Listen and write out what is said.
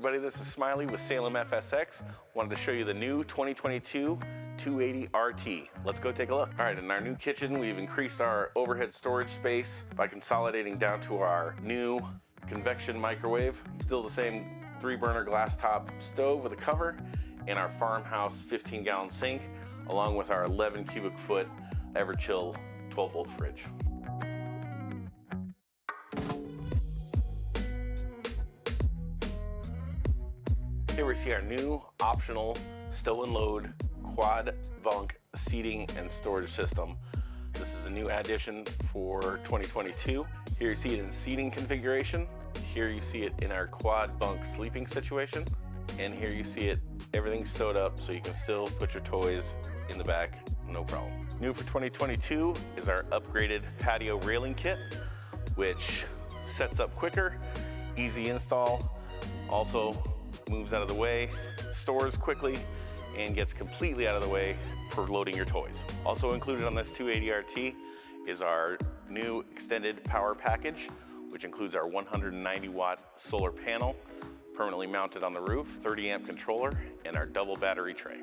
everybody, this is Smiley with Salem FSX. Wanted to show you the new 2022 280 RT. Let's go take a look. All right, in our new kitchen, we've increased our overhead storage space by consolidating down to our new convection microwave. Still the same 3-burner glass top stove with a cover, and our farmhouse 15-gallon sink, along with our 11 cubic foot Everchill 12-volt fridge. Here we see our new optional stow and load quad bunk seating and storage system. This is a new addition for 2022. Here you see it in seating configuration. Here you see it in our quad bunk sleeping situation. And here you see it, everything's stowed up so you can still put your toys in the back, no problem. New for 2022 is our upgraded patio railing kit, which sets up quicker, easy install, also moves out of the way, stores quickly, and gets completely out of the way for loading your toys. Also included on this 280 RT is our new extended power package, which includes our 190-watt solar panel permanently mounted on the roof, 30-amp controller, and our double battery tray.